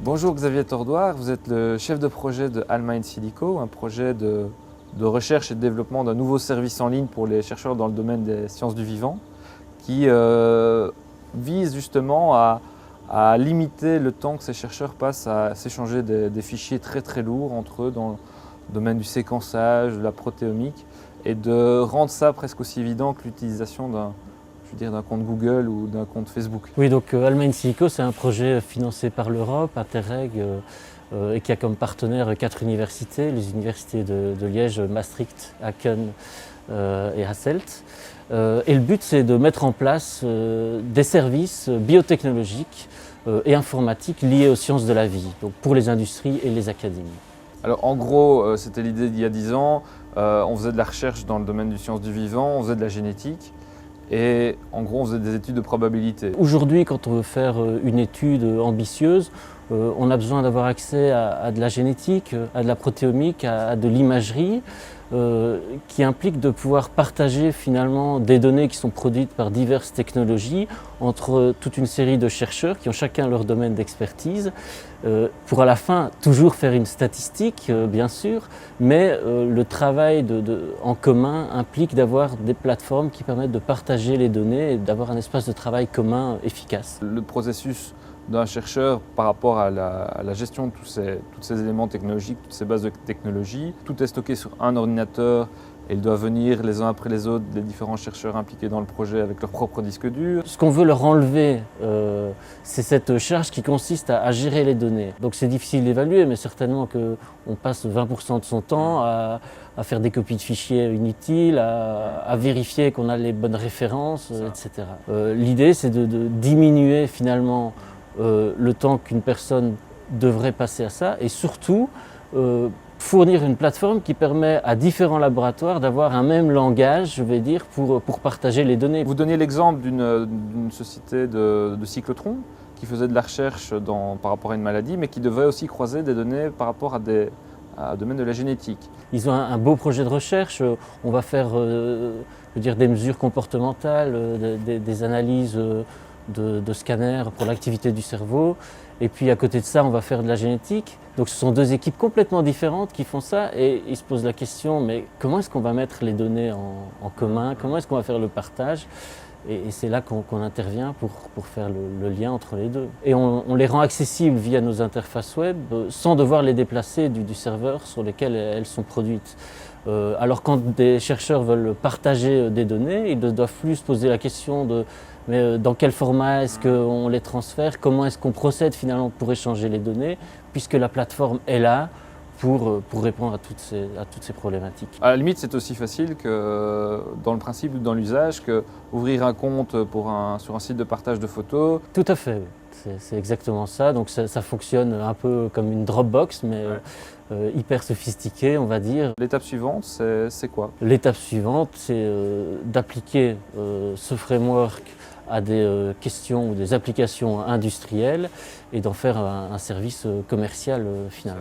Bonjour Xavier Tordoire, vous êtes le chef de projet de Alma Silico, un projet de recherche et de développement d'un nouveau service en ligne pour les chercheurs dans le domaine des sciences du vivant qui vise justement à limiter le temps que ces chercheurs passent à s'échanger des fichiers très lourds entre eux dans le domaine du séquençage, de la protéomique et de rendre ça presque aussi évident que l'utilisation d'un compte Google ou d'un compte Facebook. Oui, donc Alma Silico, c'est un projet financé par l'Europe, Interreg, et qui a comme partenaires 4 universités, les universités de Liège, Maastricht, Aachen et Hasselt. Et le but, c'est de mettre en place des services biotechnologiques et informatiques liés aux sciences de la vie, donc pour les industries et les académies. Alors en gros, c'était l'idée d'il y a 10 ans, on faisait de la recherche dans le domaine des sciences du vivant, on faisait de la génétique. Et en gros, on faisait des études de probabilité. Aujourd'hui, quand on veut faire une étude ambitieuse, on a besoin d'avoir accès à de la génétique, à de la protéomique, à de l'imagerie, qui implique de pouvoir partager finalement des données qui sont produites par diverses technologies entre toute une série de chercheurs qui ont chacun leur domaine d'expertise, pour à la fin toujours faire une statistique, bien sûr, mais le travail en commun implique d'avoir des plateformes qui permettent de partager les données et d'avoir un espace de travail commun efficace. Le processus d'un chercheur par rapport à la gestion de tous ces éléments technologiques, toutes ces bases de technologie. Tout est stocké sur un ordinateur et ils doivent venir les uns après les autres, les différents chercheurs impliqués dans le projet avec leur propre disque dur. Ce qu'on veut leur enlever, c'est cette charge qui consiste à gérer les données. Donc c'est difficile d'évaluer, mais certainement qu'on passe 20% de son temps à faire des copies de fichiers inutiles, à vérifier qu'on a les bonnes références, etc. L'idée, c'est de diminuer finalement le temps qu'une personne devrait passer à ça et surtout fournir une plateforme qui permet à différents laboratoires d'avoir un même langage, je vais dire, pour partager les données. Vous donniez l'exemple d'une société de cyclotrons qui faisait de la recherche par rapport à une maladie, mais qui devait aussi croiser des données par rapport à un domaine de la génétique. Ils ont un beau projet de recherche. On va faire des mesures comportementales, des analyses de scanners pour l'activité du cerveau. Et puis à côté de ça, on va faire de la génétique. Donc ce sont deux équipes complètement différentes qui font ça et ils se posent la question, mais comment est-ce qu'on va mettre les données en commun? Comment est-ce qu'on va faire le partage? Et c'est là qu'on intervient pour faire le lien entre les deux. Et on les rend accessibles via nos interfaces web sans devoir les déplacer du serveur sur lequel elles sont produites. Alors quand des chercheurs veulent partager des données, ils ne doivent plus se poser la question de mais dans quel format est-ce qu'on les transfère, comment est-ce qu'on procède finalement pour échanger les données, puisque la plateforme est là pour répondre à toutes ces problématiques. À la limite, c'est aussi facile que dans le principe ou dans l'usage qu'ouvrir un compte sur un site de partage de photos. Tout à fait, oui. C'est exactement ça. Donc ça fonctionne un peu comme une Dropbox, mais hyper sophistiquée, on va dire. L'étape suivante, c'est quoi? L'étape suivante, c'est d'appliquer ce framework à des questions ou des applications industrielles et d'en faire un service commercial finalement.